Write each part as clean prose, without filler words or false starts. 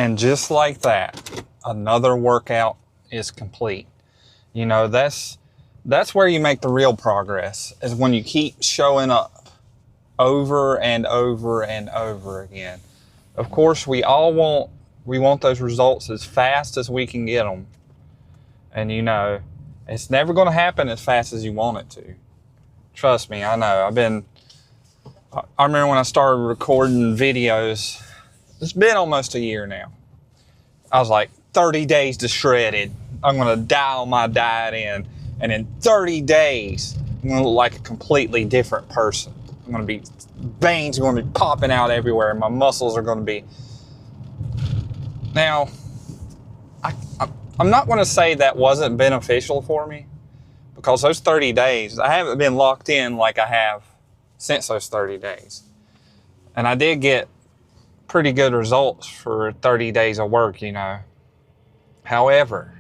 And just like that, another workout is complete. You know, that's where you make the real progress, is when you keep showing up over and over and over again. Of course, we want those results as fast as we can get them. And you know, it's never going to happen as fast as you want it to. Trust me, I know. I remember when I started recording videos, it's been almost a year now. I was like, 30 days to shredded. I'm going to dial my diet in. And in 30 days, I'm going to look like a completely different person. I'm going to be, veins are going to be popping out everywhere. And my muscles are going to be. Now, I'm not going to say that wasn't beneficial for me, because those 30 days, I haven't been locked in like I have since those 30 days. And I did get pretty good results for 30 days of work, you know. However,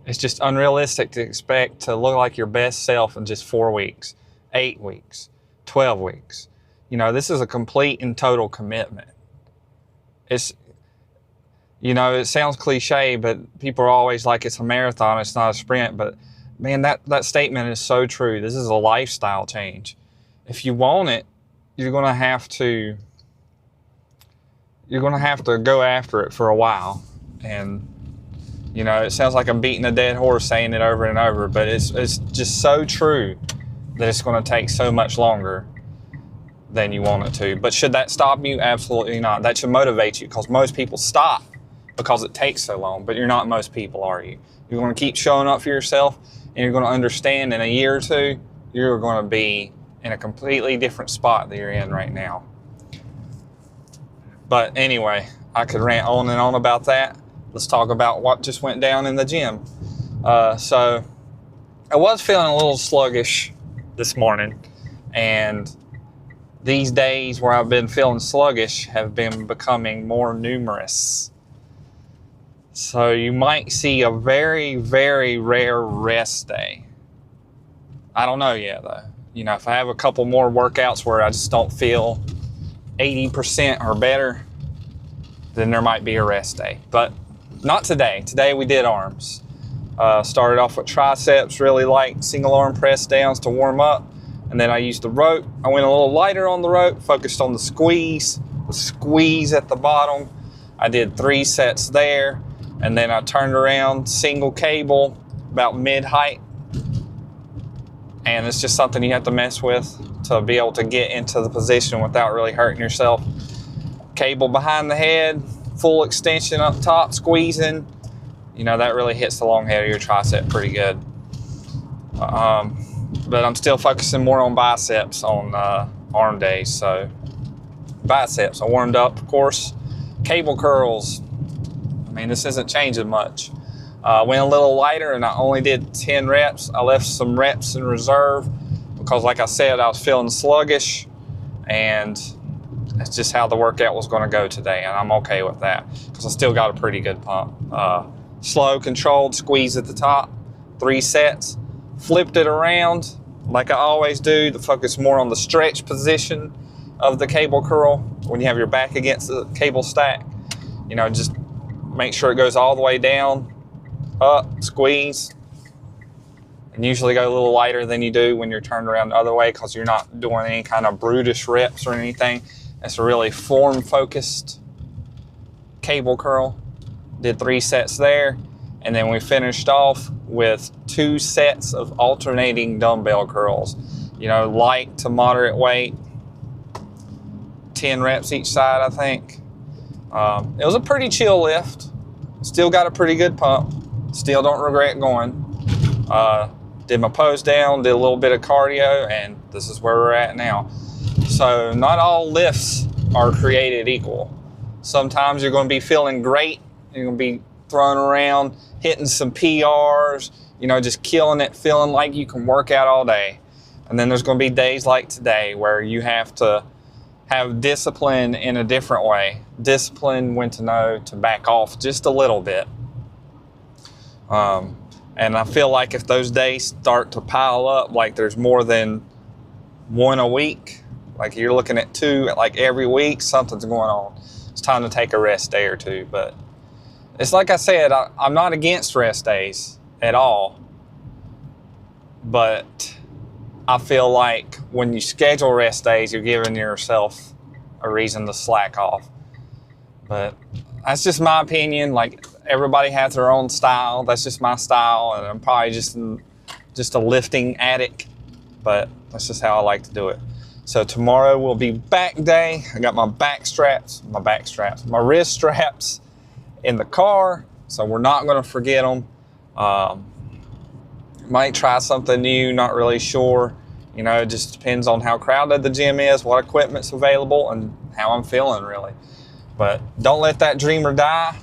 it's just unrealistic to expect to look like your best self in just 4 weeks, 8 weeks, 12 weeks. You know, this is a complete and total commitment. It's, you know, it sounds cliche, but people are always like, it's a marathon, it's not a sprint. But man, that statement is so true. This is a lifestyle change. If you want it, you're going to have to go after it for a while. And, you know, it sounds like I'm beating a dead horse saying it over and over, but it's just so true that it's going to take so much longer than you want it to. But should that stop you? Absolutely not. That should motivate you, because most people stop because it takes so long. But you're not most people, are you? You're going to keep showing up for yourself, and you're going to understand in a year or two, you're going to be in a completely different spot that you're in right now. But anyway, I could rant on and on about that. Let's talk about what just went down in the gym. So I was feeling a little sluggish this morning, and these days where I've been feeling sluggish have been becoming more numerous. So you might see a very, very rare rest day. I don't know yet though. You know, if I have a couple more workouts where I just don't feel 80% or better, then there might be a rest day. But not today. Today we did arms. Started off with triceps, really light single arm press downs to warm up. And then I used the rope. I went a little lighter on the rope, focused on the squeeze at the bottom. I did 3 sets there. And then I turned around, single cable, about mid-height. And it's just something you have to mess with to be able to get into the position without really hurting yourself. Cable behind the head, full extension up top, squeezing. You know, that really hits the long head of your tricep pretty good. But I'm still focusing more on biceps on arm days. So biceps, I warmed up, of course. Cable curls. I mean, this isn't changing much. Went a little lighter, and I only did 10 reps. I left some reps in reserve because, like I said, I was feeling sluggish, and that's just how the workout was going to go today, and I'm okay with that because I still got a pretty good pump. Slow, controlled squeeze at the top, 3 sets. Flipped it around like I always do to focus more on the stretch position of the cable curl when you have your back against the cable stack. You know, just make sure it goes all the way down, up, squeeze, and usually go a little lighter than you do when you're turned around the other way because you're not doing any kind of brutish reps or anything. It's a really form-focused cable curl. Did 3 sets there, and then we finished off with 2 sets of alternating dumbbell curls. You know, light to moderate weight, 10 reps each side, I think. It was a pretty chill lift. Still got a pretty good pump. Still don't regret going. Did my pose down, did a little bit of cardio, and this is where we're at now. So not all lifts are created equal. Sometimes you're going to be feeling great. You're going to be throwing around, hitting some PRs, you know, just killing it, feeling like you can work out all day. And then there's going to be days like today where you have to have discipline in a different way. Discipline when to know to back off just a little bit. And I feel like if those days start to pile up, like there's more than 1 a week, like you're looking at 2 like every week, something's going on. it's time to take a rest day or two. But it's like I said, I'm not against rest days at all. But I feel like when you schedule rest days, you're giving yourself a reason to slack off. But that's just my opinion. Like, everybody has their own style. That's just my style, and I'm probably just a lifting addict, but that's just how I like to do it. So tomorrow will be back day. I got my wrist straps in the car, so we're not going to forget them. Might try something new, not really sure. You know, it just depends on how crowded the gym is, what equipment's available, and how I'm feeling, really. But don't let that dreamer die.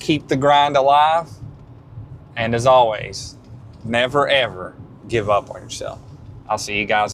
Keep the grind alive. And as always, never ever give up on yourself. I'll see you guys.